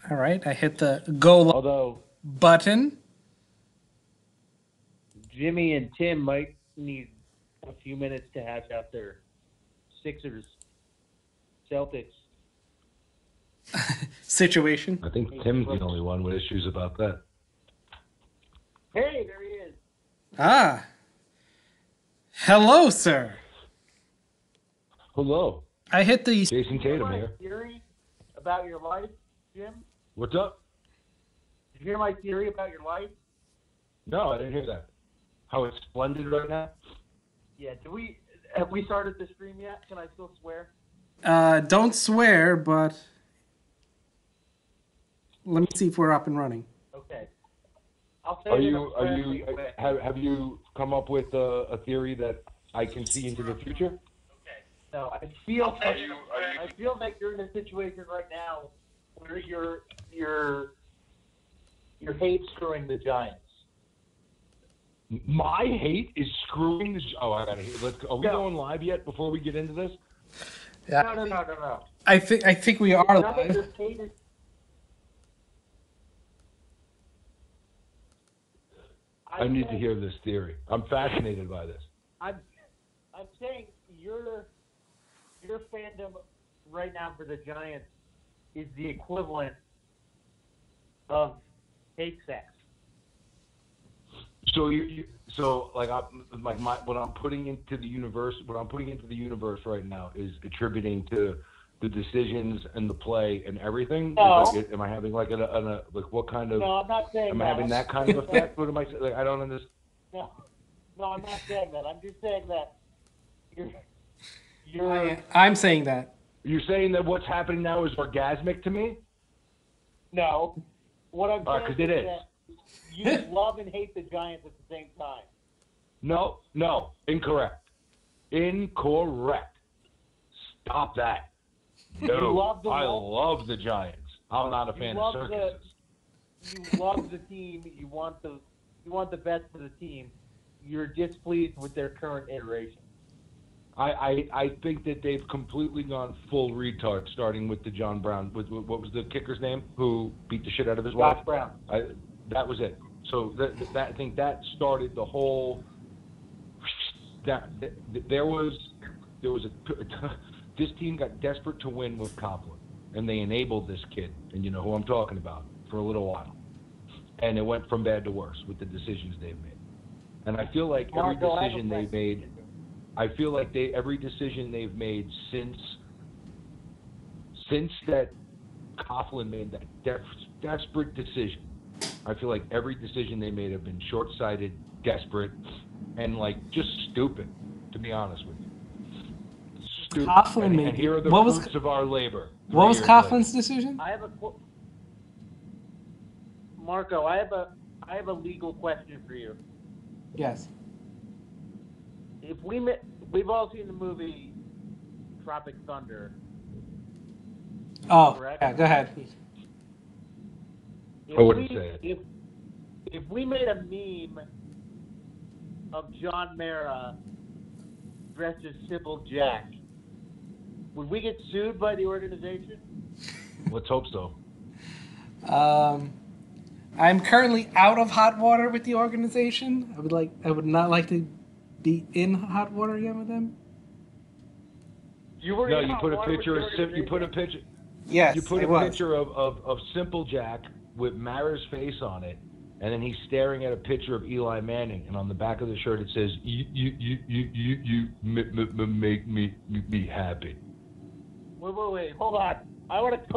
All right, I hit the go live Although button. Jimmy and Tim might need a few minutes to hash out their Sixers Celtics. Situation. I think Tim's the only one with issues about that. Hey, there he is. Ah. Hello, sir. Hello, I hit the. Jason Tatum my here. theory about your life, Jim? What's up? Did you hear my theory about your life? No, I didn't hear that. How it's splendid right now? Yeah. Have we started the stream yet? Can I still swear? Don't swear, but let me see if we're up and running. Okay. I'll say Have you come up with a theory that I can see into the future? No, I feel like you're in a situation right now where you're hate screwing the Giants. My hate is screwing the. Oh, I gotta hear. Are we going live yet? Before we get into this? Yeah. No. I think we are live. I need to hear this theory. I'm fascinated by this. I'm saying your fandom right now for the Giants is the equivalent of hate sex. So what I'm putting into the universe right now is attributing to the decisions and the play and everything. No. Am I having like what kind of? No, I'm not saying am that. I having that kind of effect? What am I saying? Like, I don't understand. No, I'm not saying that. I'm just saying that you're. I'm saying that. You're saying that what's happening now is orgasmic to me? No. What I'm saying 'cause it is. that you love and hate the Giants at the same time. No, incorrect. Stop that. No, I love the Giants. I'm not a fan of circuses. You love the team. You want the best for the team. You're displeased with their current iteration. I think that they've completely gone full retard, starting with the John Brown. What was the kicker's name? Who beat the shit out of his wife? Josh Brown. That was it. So that I think that started the whole. There was this team got desperate to win with Coughlin, and they enabled this kid, and you know who I'm talking about, for a little while, and it went from bad to worse with the decisions they've made. And I feel like every decision they've made. I feel like every decision they've made since that Coughlin made that desperate decision. I feel like every decision they made have been short-sighted, desperate, and like just stupid. To be honest with you, stupid. Coughlin made. And here are the fruits of our labor. What was Coughlin's decision? I have Marco. I have a legal question for you. Yes. If we've all seen the movie Tropic Thunder. Oh, correct? Yeah, go ahead. I wouldn't say it. If we made a meme of John Mara dressed as Sybil Jack, would we get sued by the organization? Let's hope so. I'm currently out of hot water with the organization. I would not like to be in hot water again with them. You put a picture Yes, you put a picture of Simple Jack with Mara's face on it, and then he's staring at a picture of Eli Manning, and on the back of the shirt it says, "You make me happy." Wait, hold on. I want to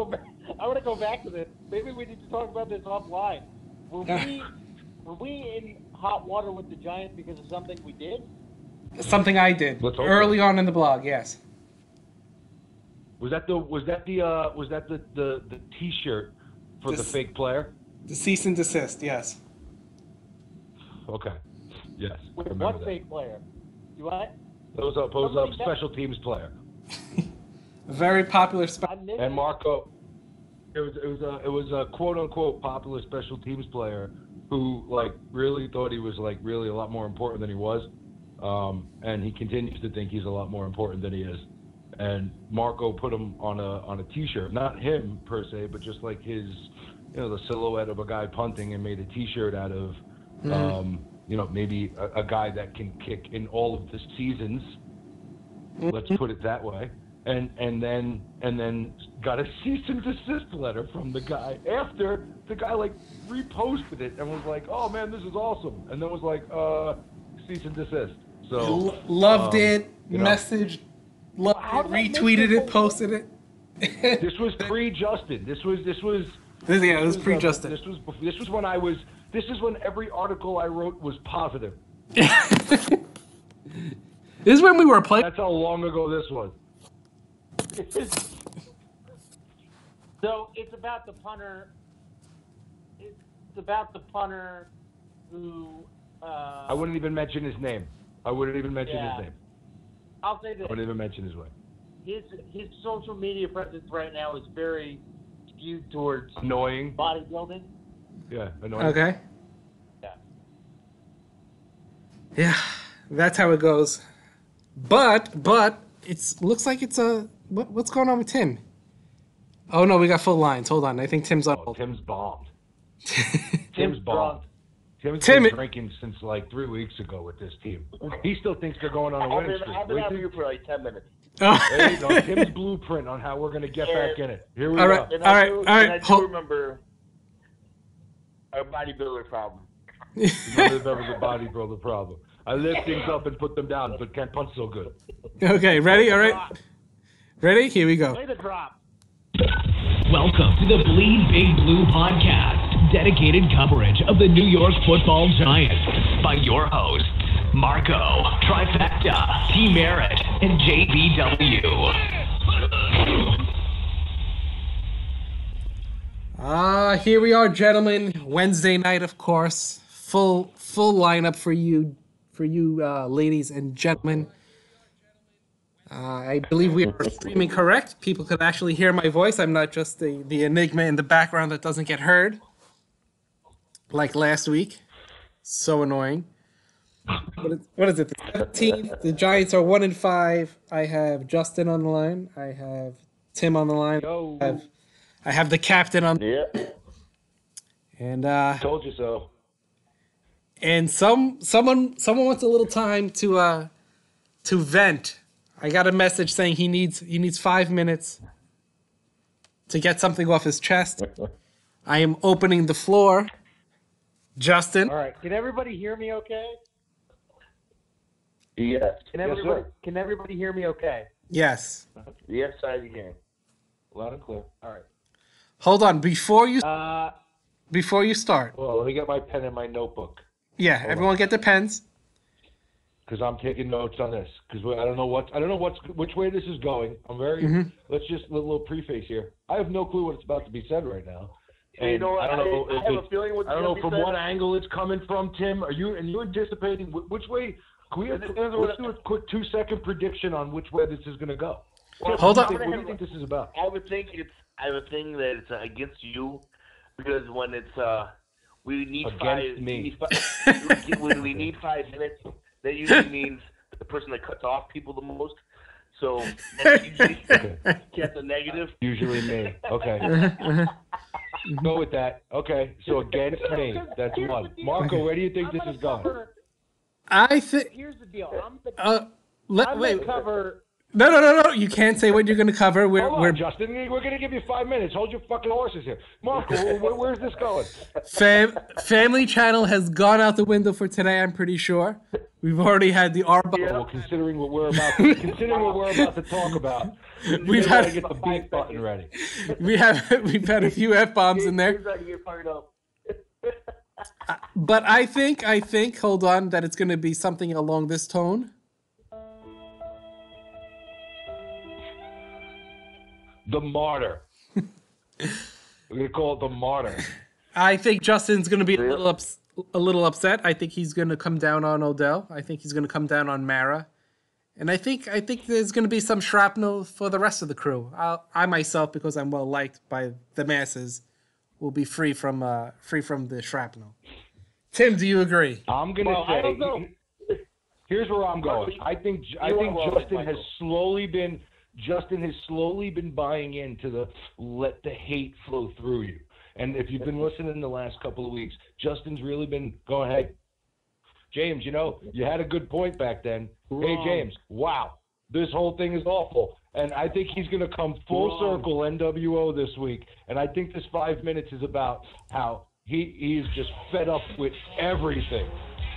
go back to this. Maybe we need to talk about this offline. Were we in hot water with the Giants because of something we did? Something I did early on in the blog. Yes. Was that the T-shirt for the fake player? The cease and desist. Yes. Okay. Yes. Wait, what fake player? Do I? It was a special teams player. A very popular And Marco, it was a quote unquote popular special teams player who like really thought he was like really a lot more important than he was, and he continues to think he's a lot more important than he is. and Marco put him on a T-shirt. Not him per se, but just like his, the silhouette of a guy punting, and made a T-shirt out of, maybe a guy that can kick in all of the seasons. Let's put it that way. And then got a cease and desist letter from the guy after the guy like reposted it and was like, "Oh man, this is awesome," and then was like, "Cease and desist." So loved it, messaged, loved it, retweeted it, posted it. This was pre-Justin. This was it was pre-Justin. This was when I was. This is when every article I wrote was positive. This is when we were playing. That's how long ago this was. So it's about the punter. It's about the punter who. I wouldn't even mention his name. His name. I'll say this. I wouldn't even mention his name. His social media presence right now is very skewed towards annoying bodybuilding. Yeah, annoying. Okay. Yeah. Yeah, that's how it goes. But looks like it's a what's going on with Tim? Oh no, we got full lines. Hold on, I think Tim's on. Oh, Tim's bombed. Tim's bombed. Tim's Tim been drinking since like 3 weeks ago with this team. He still thinks they're going on a winning streak. I've been out here for like 10 minutes. There you go. Tim's blueprint on how we're going to get back in it. Here we go. All right. I do remember our bodybuilder problem. None of that was a bodybuilder problem. I lift things up and put them down, but can't punch so good. Okay, ready? All right. Ready? Here we go. Play the drop. Welcome to the Bleedbigblue podcast, dedicated coverage of the New York Football Giants by your hosts, Marco, Trifecta, T. Merritt, and JBW. Here we are, gentlemen. Wednesday night, of course. Full lineup for you ladies and gentlemen. I believe we are streaming correct. People could actually hear my voice. I'm not just the enigma in the background that doesn't get heard. Like last week. So annoying. What is it? The 17th. The Giants are 1-5. I have Justin on the line. I have Tim on the line. I have the captain on. Yeah. And Told you so. And someone wants a little time to vent. I got a message saying he needs 5 minutes to get something off his chest. I am opening the floor. Justin. All right. Can everybody hear me okay? Yes. Can everybody hear me okay? Yes. Yes, I can. Loud and clear. All right. Hold on. Before you start. Well, let me get my pen and my notebook. Yeah, everyone get their pens. Because I'm taking notes on this. Because I don't know which way this is going. I'm very. Let's just a little preface here. I have no clue what's about to be said right now. And you know what? I have a feeling what's I don't gonna know be from said. what angle it's coming from, Tim. Are you anticipating which way? Can we let's do a quick 2-second prediction on which way this is going to go? Hold on. What do you think this is about? I would think that it's against you, because when it's we need when we need 5 minutes, that usually means the person that cuts off people the most. So that's usually gets a negative. Usually me. Okay. Go with that. Okay. So against me, that's one. Marco, where do you think this is going? I think. Here's the deal. Wait. Cover. No. You can't say what you're going to cover. Hold on, Justin. We're going to give you 5 minutes. Hold your fucking horses here. Marco, where's this going? Family Channel has gone out the window for today, I'm pretty sure. We've already had the R. Well, considering what we're about to talk about, we've had to get the beat button ready. We've had a few F-bombs in there. But I think, hold on, that it's going to be something along this tone. The Martyr. We're going to call it the Martyr. I think Justin's going to be a little upset. I think he's going to come down on Odell. I think he's going to come down on Mara. And I think there's going to be some shrapnel for the rest of the crew. I myself, because I'm well liked by the masses, will be free from the shrapnel. Tim, do you agree? I'm going to say, here's where I'm going. I think Justin has slowly been Justin has slowly been buying into the let the hate flow through you. And if you've been listening the last couple of weeks, Justin's really been going, hey, James, you had a good point back then. Hey, James, wow, this whole thing is awful. And I think he's going to come full circle NWO this week. And I think this 5 minutes is about how he is just fed up with everything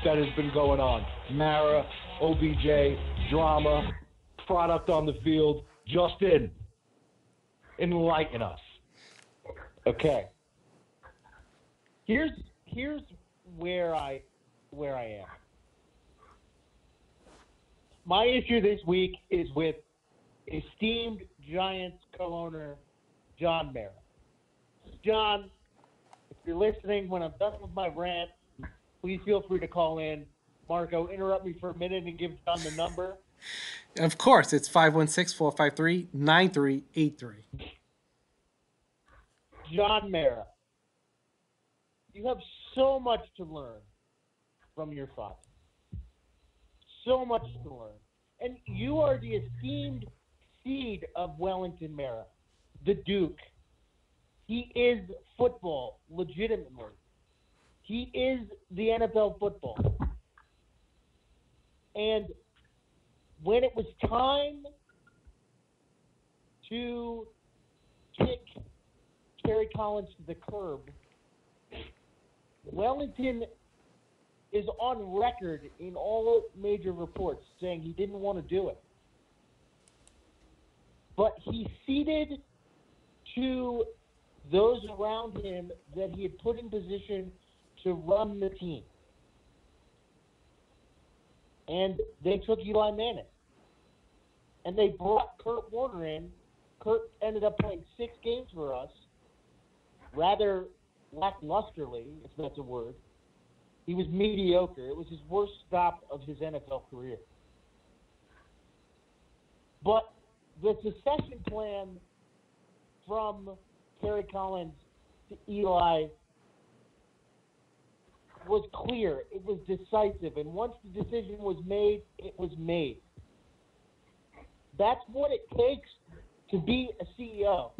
that has been going on. Mara, OBJ, drama, product on the field. Justin, enlighten us. Okay. Here's where I am. My issue this week is with esteemed Giants co-owner John Mara. John, if you're listening, when I'm done with my rant, please feel free to call in. Marco, interrupt me for a minute and give John the number. Of course, it's 516-453-9383. John Mara, you have so much to learn from your father. So much to learn. And you are the esteemed seed of Wellington Mara, the Duke. He is football, legitimately. He is the NFL football. And when it was time to kick Kerry Collins to the curb, Wellington is on record in all major reports saying he didn't want to do it. But he ceded to those around him that he had put in position to run the team. And they took Eli Manning. And they brought Kurt Warner in. Kurt ended up playing 6 games for us, rather lacklusterly, if that's a word. He was mediocre. It was his worst stop of his NFL career. But the succession plan from Kerry Collins to Eli was clear. It was decisive. And once the decision was made, it was made. That's what it takes to be a CEO.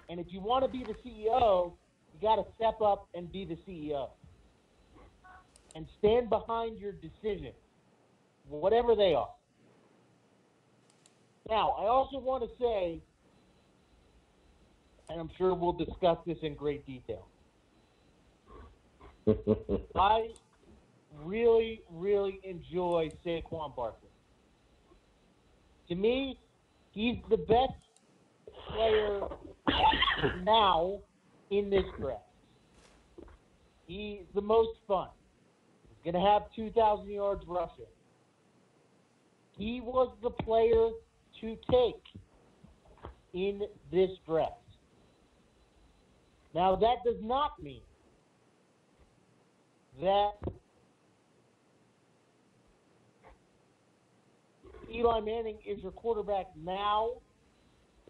And if you want to be the CEO, you got to step up and be the CEO. And stand behind your decision, whatever they are. Now, I also want to say, and I'm sure we'll discuss this in great detail, I really, really enjoy Saquon Barkley. To me, he's the best player now in this draft. He's the most fun. He's going to have 2,000 yards rushing. He was the player to take in this draft. Now, that does not mean that Eli Manning is your quarterback now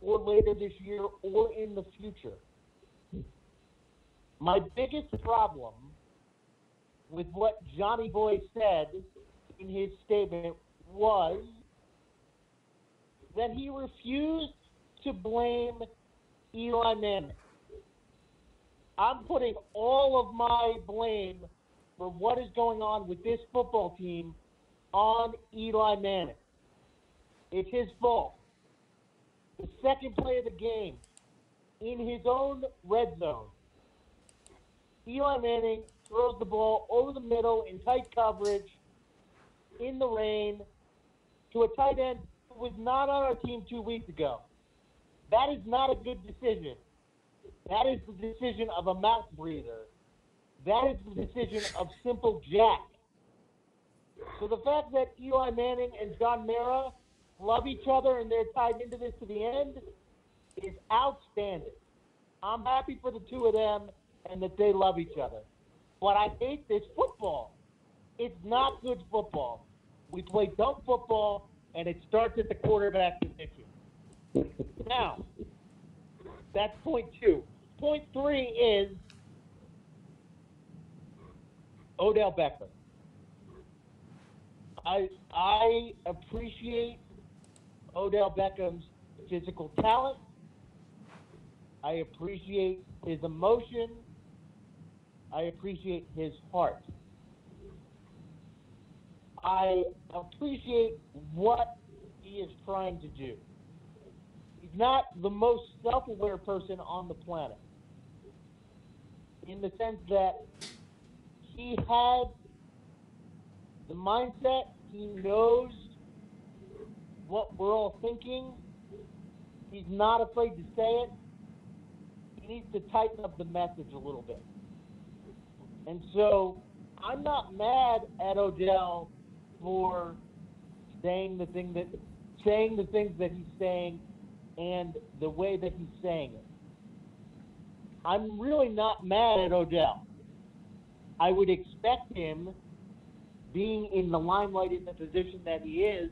or later this year or in the future. My biggest problem with what Johnny Boy said in his statement was that he refused to blame Eli Manning. I'm putting all of my blame for what is going on with this football team on Eli Manning. It's his fault. The second play of the game, in his own red zone, Eli Manning throws the ball over the middle in tight coverage, in the rain, to a tight end who was not on our team 2 weeks ago. That is not a good decision. That is the decision of a mouth breather. That is the decision of simple Jack. So the fact that Eli Manning and John Mara love each other and they're tied into this to the end is outstanding. I'm happy for the two of them and that they love each other. But I hate this football. It's not good football. We play dumb football, and it starts at the quarterback position. Now, that's point 2. Point 3 is Odell Beckham. I appreciate Odell Beckham's physical talent. I appreciate his emotion. I appreciate his heart. I appreciate what he is trying to do. He's not the most self-aware person on the planet, in the sense that he has the mindset, he knows what we're all thinking. He's not afraid to say it. He needs to tighten up the message a little bit. And so I'm not mad at Odell for saying the things that he's saying and the way that he's saying it. I'm really not mad at Odell. I would expect him, being in the limelight in the position that he is,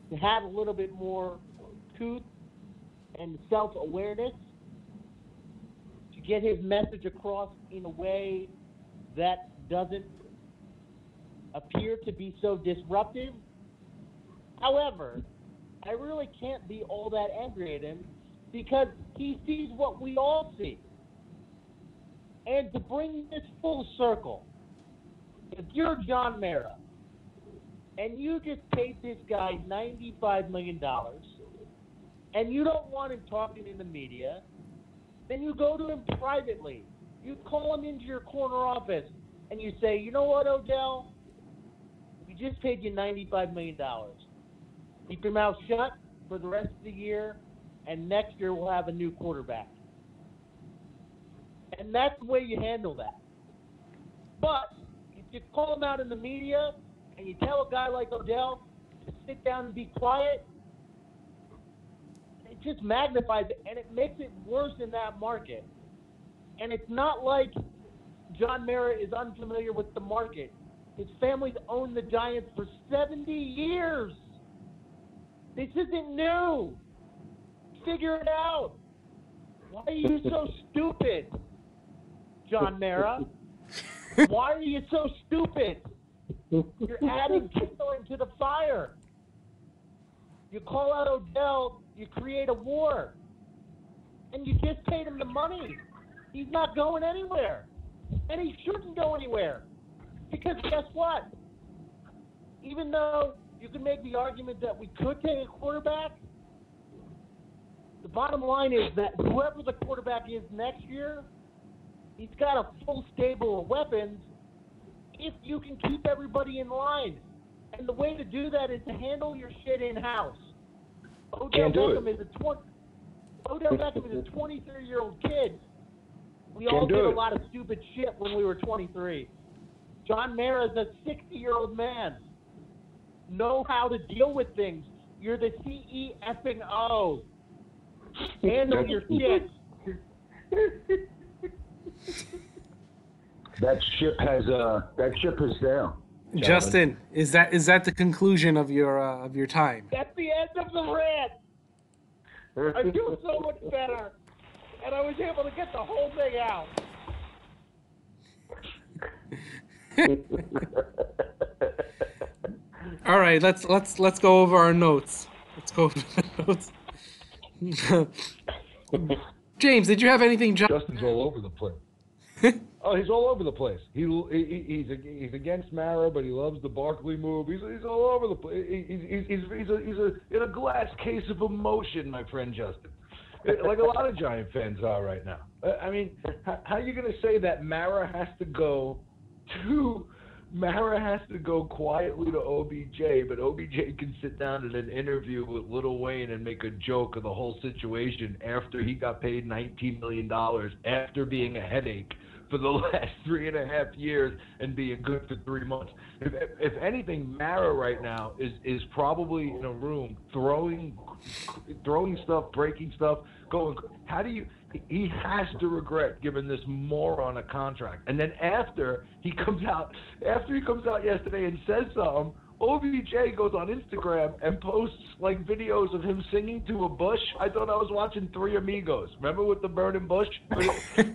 to have a little bit more truth and self-awareness, to get his message across in a way that doesn't appear to be so disruptive. However, I really can't be all that angry at him because he sees what we all see. And to bring this full circle, if you're John Mara and you just paid this guy $95 million and you don't want him talking in the media, then you go to him privately. You call him into your corner office and you say, you know what, Odell? We just paid you $95 million. Keep your mouth shut for the rest of the year, and next year we'll have a new quarterback. And that's the way you handle that. But if you call him out in the media and you tell a guy like Odell to sit down and be quiet, it just magnifies it, and it makes it worse in that market. And it's not like John Mara is unfamiliar with the market. His family's owned the Giants for 70 years. This isn't new. Figure it out. Why are you so stupid, John Mara? Why are you so stupid? You're adding kindling to the fire. You call out Odell, you create a war. And you just paid him the money. He's not going anywhere. And he shouldn't go anywhere. Because guess what? Even though you can make the argument that we could take a quarterback, the bottom line is that whoever the quarterback is next year, he's got a full stable of weapons if you can keep everybody in line. And the way to do that is to handle your shit in-house. Odell Beckham is a 23-year-old kid. We all did a lot of stupid shit when we were 23. John Mara is a 60-year-old man. Know how to deal with things. You're the CEO. Handle your shit. That ship has sailed. Justin, is that the conclusion of your time? That's the end of the rant. I feel so much better, and I was able to get the whole thing out. All right, let's go over our notes. Let's go over the notes. James, did you have anything? Justin's all over the place. Oh, he's all over the place. He's against Mara, but he loves the Barkley move. He's all over the place. He's in a glass case of emotion, my friend Justin. Like a lot of Giant fans are right now. I mean, how are you going to say that Mara has to go quietly to OBJ, but OBJ can sit down in an interview with Lil Wayne and make a joke of the whole situation after he got paid $19 million after being a headache for the last 3.5 years and being good for 3 months. If anything, Mara right now is probably in a room throwing stuff, breaking stuff, going. How do you? He has to regret giving this moron a contract. And then after he comes out yesterday and says something, OBJ goes on Instagram and posts like videos of him singing to a bush. I thought I was watching Three Amigos. Remember with the burning bush?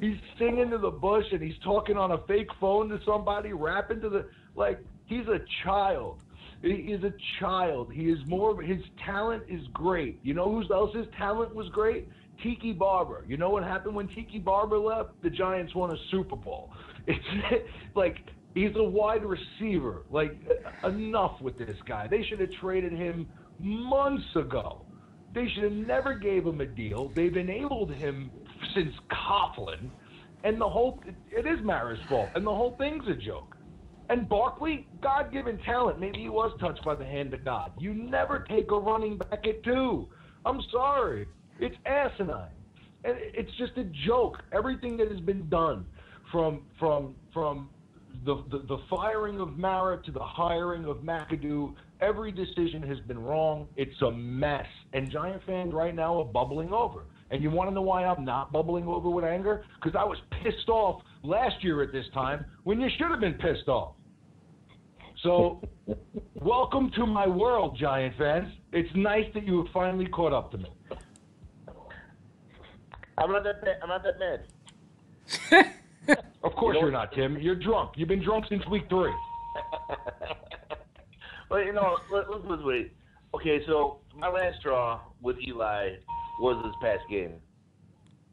He's singing to the bush and he's talking on a fake phone to somebody, rapping to the, like, he's a child. He is a child. He is his talent is great. You know who else's talent was great? Tiki Barber. You know what happened when Tiki Barber left? The Giants won a Super Bowl. It's like, he's a wide receiver. Like, enough with this guy. They should have traded him months ago. They should have never gave him a deal. They've enabled him since Coughlin. And it is Mara's fault. And the whole thing's a joke. And Barkley, God-given talent. Maybe he was touched by the hand of God. You never take a running back at 2. I'm sorry. It's asinine. And it's just a joke. Everything that has been done from the firing of Mara to the hiring of McAdoo, every decision has been wrong. It's a mess. And Giant fans right now are bubbling over. And you want to know why I'm not bubbling over with anger? Because I was pissed off last year at this time when you should have been pissed off. So, welcome to my world, Giant fans. It's nice that you have finally caught up to me. I'm not that mad. Of course you're not, Tim. You're drunk. You've been drunk since week 3. Well, let's wait. Okay, so my last straw with Eli was this past game.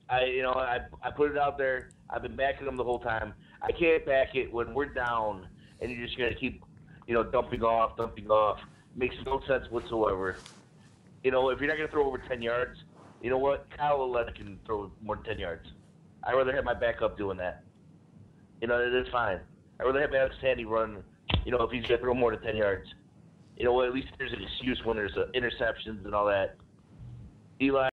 I put it out there. I've been backing him the whole time. I can't back it when we're down and you're just gonna keep, dumping off. Makes no sense whatsoever. If you're not gonna throw over 10 yards, you know what? Kyle Leonard can throw more than 10 yards. I'd rather have my backup doing that. It's fine. I'd rather have Alex Sandy run, if he's going to throw more than 10 yards. At least there's an excuse when there's interceptions and all that. Eli,